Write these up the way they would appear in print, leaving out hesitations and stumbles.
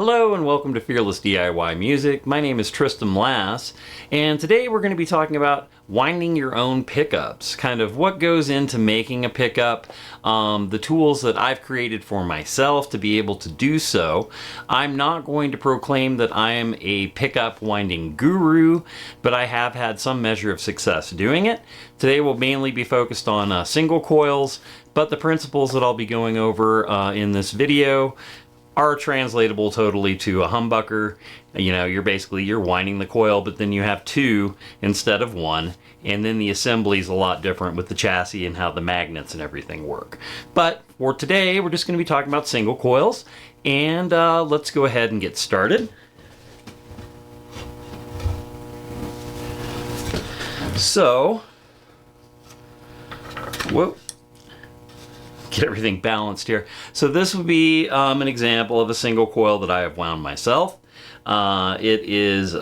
Hello and welcome to Fearless DIY Music. My name is Tristan Lass, and today we're going to be talking about winding your own pickups, kind of what goes into making a pickup, the tools that I've created for myself to be able to do so. I'm not going to proclaim that I am a pickup winding guru, but I have had some measure of success doing it. Today we'll mainly be focused on single coils, but the principles that I'll be going over in this video are translatable totally to a humbucker. You know, you're winding the coil, but then you have two instead of one, and then the assembly is a lot different with the chassis and how the magnets and everything work. But for today, we're just going to be talking about single coils, and let's go ahead and get started. So, whoa. Get everything balanced here. So this would be an example of a single coil that I have wound myself. It is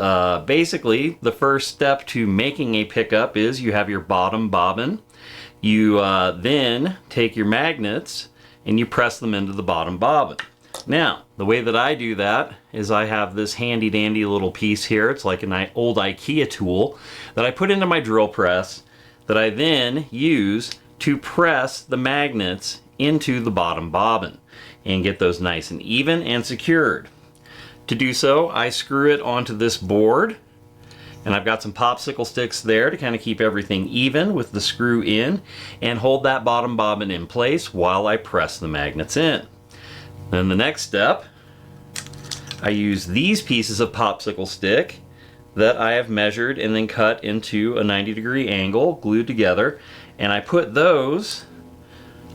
basically the first step to making a pickup is you have your bottom bobbin. You then take your magnets and you press them into the bottom bobbin. Now, the way that I do that is I have this handy dandy little piece here. It's like an old IKEA tool that I put into my drill press that I then use to press the magnets into the bottom bobbin and get those nice and even and secured. To do so, I screw it onto this board, and I've got some popsicle sticks there to kind of keep everything even with the screw in and hold that bottom bobbin in place while I press the magnets in. Then the next step, I use these pieces of popsicle stick that I have measured and then cut into a 90-degree angle, glued together, and I put those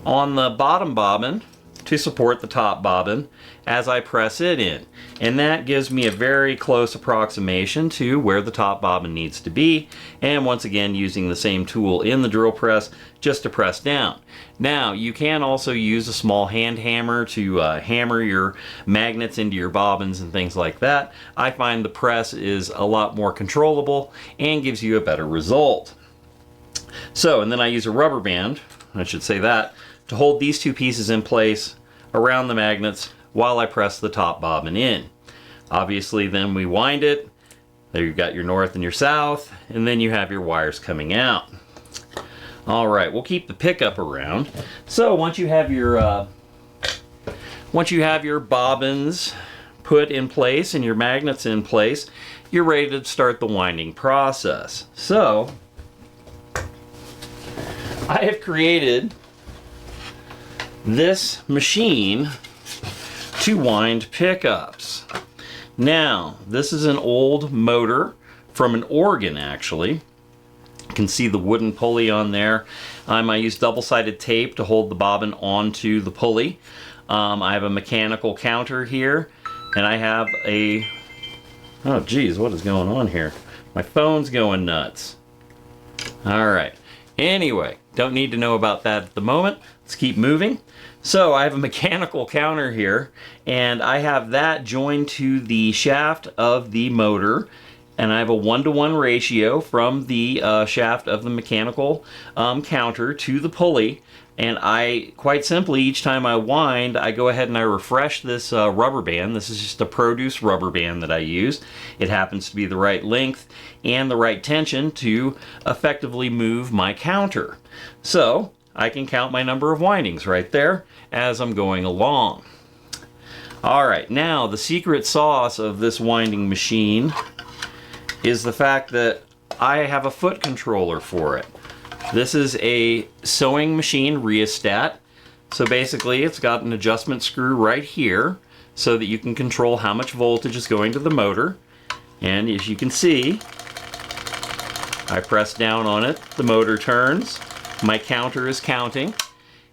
on the bottom bobbin to support the top bobbin as I press it in. And that gives me a very close approximation to where the top bobbin needs to be. And once again, using the same tool in the drill press just to press down. Now, you can also use a small hand hammer to hammer your magnets into your bobbins and things like that. I find the press is a lot more controllable and gives you a better result. So, and then I use a rubber band, I should say that, to hold these two pieces in place around the magnets while I press the top bobbin in. Obviously, then we wind it. There you've got your north and your south, and then you have your wires coming out. All right, we'll keep the pickup around. So once you have your bobbins put in place and your magnets in place, you're ready to start the winding process. So I have created this machine to wind pickups. Now, this is an old motor from an organ, actually. You can see the wooden pulley on there. I use double-sided tape to hold the bobbin onto the pulley. I have a mechanical counter here, and I have a... Oh, geez, what is going on here? My phone's going nuts. All right. Anyway, don't need to know about that at the moment. Let's keep moving. So I have a mechanical counter here, and I have that joined to the shaft of the motor, and I have a 1-to-1 ratio from the shaft of the mechanical counter to the pulley. And I, quite simply, each time I wind, I go ahead and I refresh this rubber band. This is just a Produce rubber band that I use. It happens to be the right length and the right tension to effectively move my counter. So I can count my number of windings right there as I'm going along. All right, now the secret sauce of this winding machine is the fact that I have a foot controller for it. This is a sewing machine rheostat. So basically it's got an adjustment screw right here so that you can control how much voltage is going to the motor. And as you can see, I press down on it, the motor turns, my counter is counting,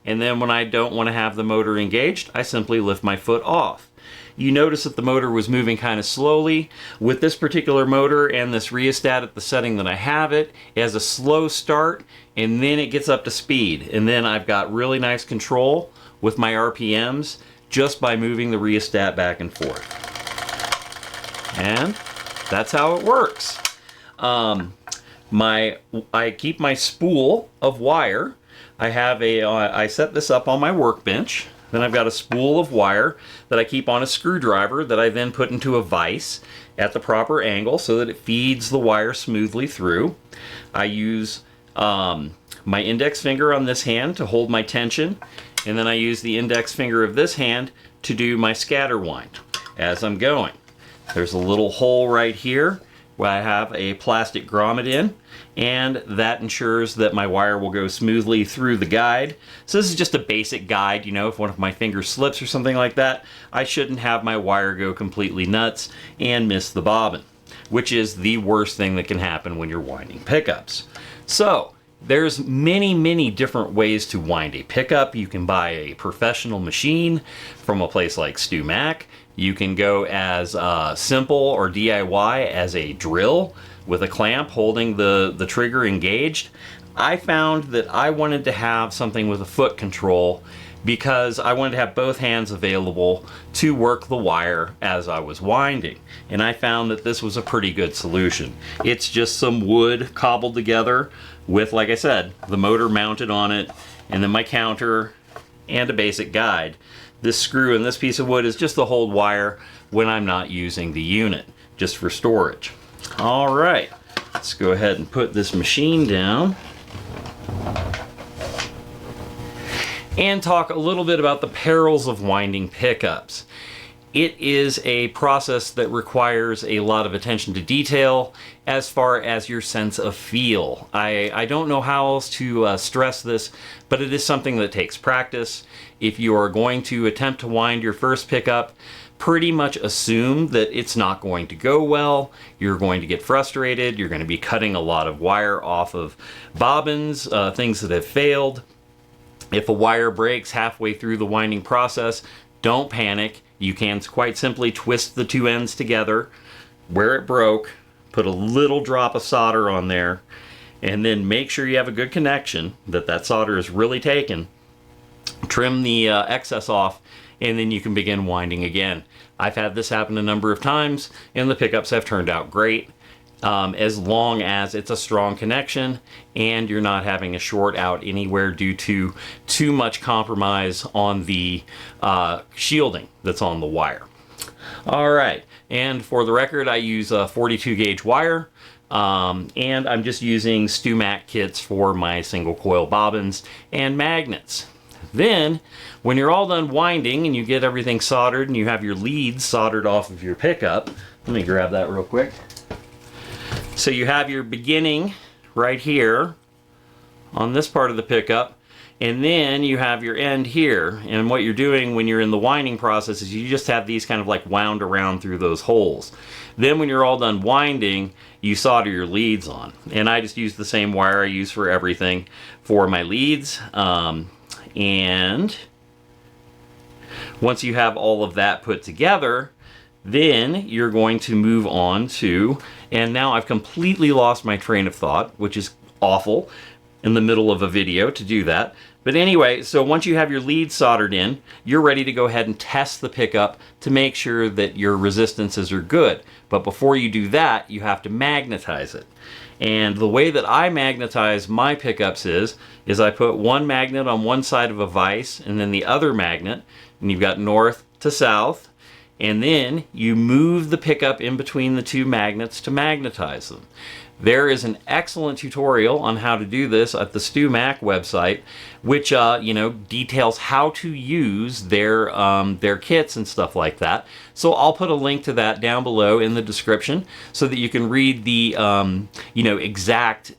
and then when I don't want to have the motor engaged, I simply lift my foot off. You notice that the motor was moving kind of slowly. With this particular motor and this rheostat at the setting that I have it, it has a slow start and then it gets up to speed. And then I've got really nice control with my RPMs just by moving the rheostat back and forth. And that's how it works. I keep my spool of wire. I set this up on my workbench. Then I've got a spool of wire that I keep on a screwdriver that I then put into a vise at the proper angle so that it feeds the wire smoothly through. I use my index finger on this hand to hold my tension, and then I use the index finger of this hand to do my scatter wind as I'm going. There's a little hole right here where I have a plastic grommet in, and that ensures that my wire will go smoothly through the guide. So this is just a basic guide, you know, if one of my fingers slips or something like that, I shouldn't have my wire go completely nuts and miss the bobbin, which is the worst thing that can happen when you're winding pickups. So there's many different ways to wind a pickup. You can buy a professional machine from a place like Stewmac. You can go as simple or DIY as a drill with a clamp holding the trigger engaged. I found that I wanted to have something with a foot control because I wanted to have both hands available to work the wire as I was winding. And I found that this was a pretty good solution. It's just some wood cobbled together with, like I said, the motor mounted on it, and then my counter and a basic guide. This screw and this piece of wood is just to hold wire when I'm not using the unit, just for storage. All right, let's go ahead and put this machine down and talk a little bit about the perils of winding pickups. It is a process that requires a lot of attention to detail as far as your sense of feel. I don't know how else to stress this, but it is something that takes practice. If you are going to attempt to wind your first pickup, pretty much assume that it's not going to go well. You're going to get frustrated. You're going to be cutting a lot of wire off of bobbins, things that have failed. If a wire breaks halfway through the winding process, don't panic. You can quite simply twist the two ends together where it broke, put a little drop of solder on there, and then make sure you have a good connection, that solder is really taken. Trim the excess off, and then you can begin winding again. I've had this happen a number of times, and the pickups have turned out great. As long as it's a strong connection and you're not having a short out anywhere due to too much compromise on the shielding that's on the wire. All right, and for the record, I use a 42 gauge wire, and I'm just using Stewmac kits for my single coil bobbins and magnets. Then, when you're all done winding and you get everything soldered and you have your leads soldered off of your pickup, let me grab that real quick. So you have your beginning right here on this part of the pickup, and then you have your end here. And what you're doing when you're in the winding process is you just have these kind of like wound around through those holes. Then when you're all done winding, you solder your leads on. And I just use the same wire I use for everything for my leads. And once you have all of that put together, then you're going to move on to, and now I've completely lost my train of thought, which is awful in the middle of a video to do that. But anyway, so once you have your leads soldered in, you're ready to go ahead and test the pickup to make sure that your resistances are good. But before you do that, you have to magnetize it. And the way that I magnetize my pickups is I put one magnet on one side of a vise and then the other magnet, and you've got north to south. And then you move the pickup in between the two magnets to magnetize them. There is an excellent tutorial on how to do this at the Stewmac website, which details how to use their kits and stuff like that. So I'll put a link to that down below in the description so that you can read the exact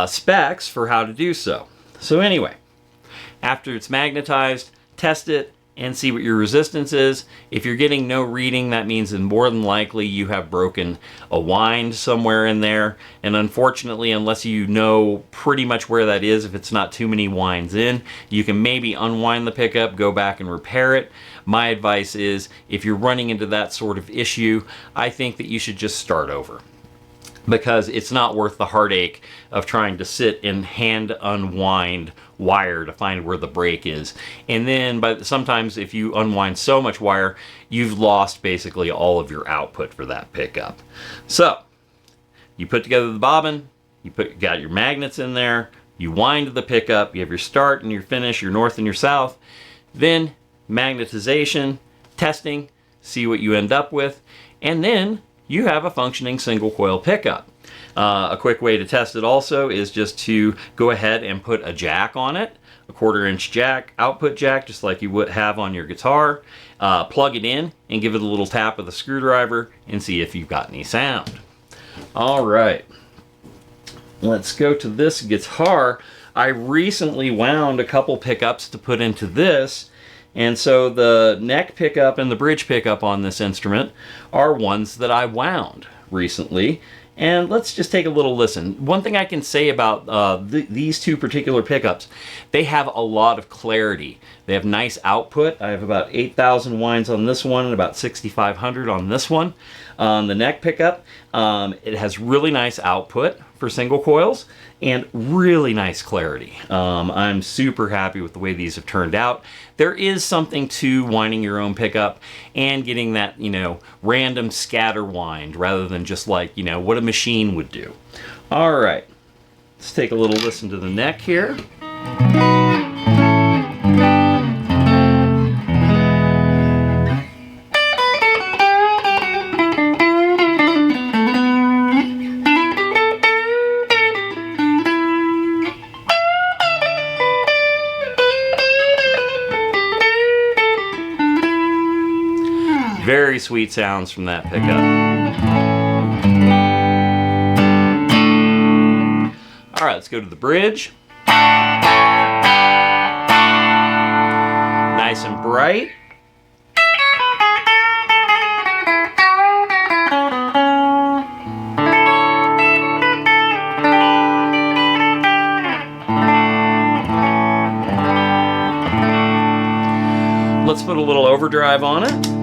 specs for how to do so. So anyway, after it's magnetized, test it and see what your resistance is. If you're getting no reading, that means that more than likely you have broken a wind somewhere in there. And unfortunately, unless you know pretty much where that is, if it's not too many winds in, you can maybe unwind the pickup, go back and repair it. My advice is, if you're running into that sort of issue, I think that you should just start over, because it's not worth the heartache of trying to sit and hand unwind wire to find where the break is. And then sometimes if you unwind so much wire, you've lost basically all of your output for that pickup. So you put together the bobbin, got your magnets in there, You wind the pickup, you have your start and your finish, your north and your south. Then magnetization, testing, see what you end up with, and then you have a functioning single coil pickup. A quick way to test it also is just to go ahead and put a jack on it, a 1/4 inch jack, output jack, just like you would have on your guitar. Plug it in and give it a little tap with a screwdriver and see if you've got any sound. All right, let's go to this guitar. I recently wound a couple pickups to put into this, and so the neck pickup and the bridge pickup on this instrument are ones that I wound recently. And let's just take a little listen. One thing I can say about these two particular pickups, they have a lot of clarity. They have nice output. I have about 8,000 winds on this one and about 6,500 on this one. The neck pickup, it has really nice output for single coils and really nice clarity. I'm super happy with the way these have turned out. There is something to winding your own pickup and getting that, you know, random scatter wind rather than just like, you know, what a machine would do. All right, let's take a little listen to the neck here. Very sweet sounds from that pickup. All right, let's go to the bridge. Nice and bright. Let's put a little overdrive on it.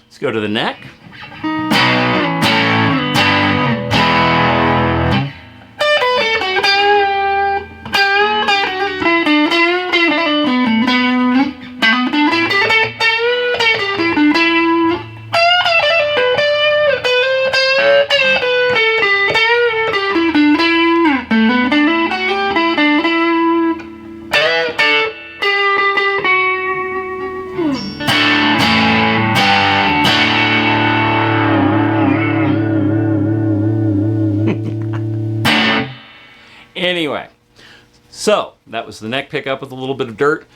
Let's go to the neck. Anyway, so that was the neck pickup with a little bit of dirt.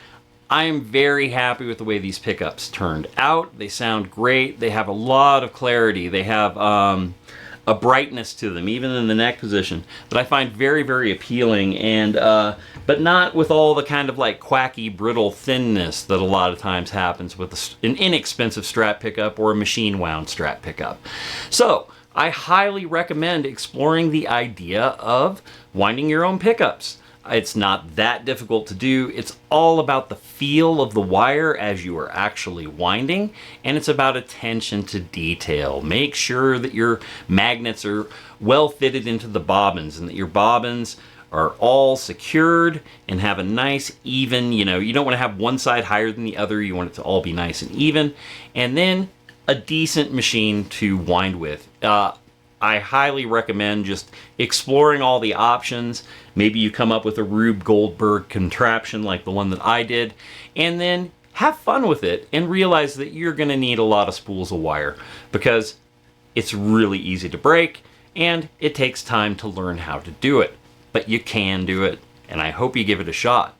I am very happy with the way these pickups turned out. They sound great. They have a lot of clarity. They have a brightness to them, even in the neck position, that I find very, very appealing, and but not with all the kind of like quacky, brittle thinness that a lot of times happens with an inexpensive Strat pickup or a machine wound Strat pickup. So I highly recommend exploring the idea of winding your own pickups. It's not that difficult to do. It's all about the feel of the wire as you are actually winding, and it's about attention to detail. Make sure that your magnets are well fitted into the bobbins and that your bobbins are all secured and have a nice even, you know, you don't want to have one side higher than the other. You want it to all be nice and even. And then a decent machine to wind with. I highly recommend just exploring all the options. Maybe you come up with a Rube Goldberg contraption like the one that I did, and then have fun with it and realize that you're going to need a lot of spools of wire because it's really easy to break and it takes time to learn how to do it. But you can do it, and I hope you give it a shot.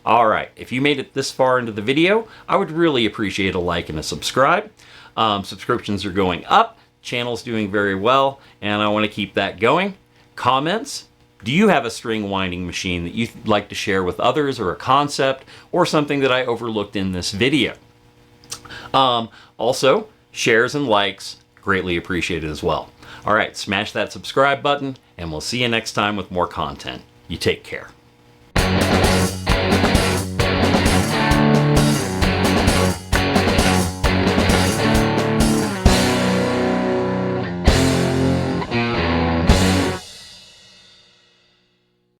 All right, if you made it this far into the video, I would really appreciate a like and a subscribe. Subscriptions are going up, channel's doing very well, and I want to keep that going. Comments? Do you have a string winding machine that you'd like to share with others, or a concept, or something that I overlooked in this video? Also, shares and likes, greatly appreciated as well. All right, smash that subscribe button, and we'll see you next time with more content. You take care.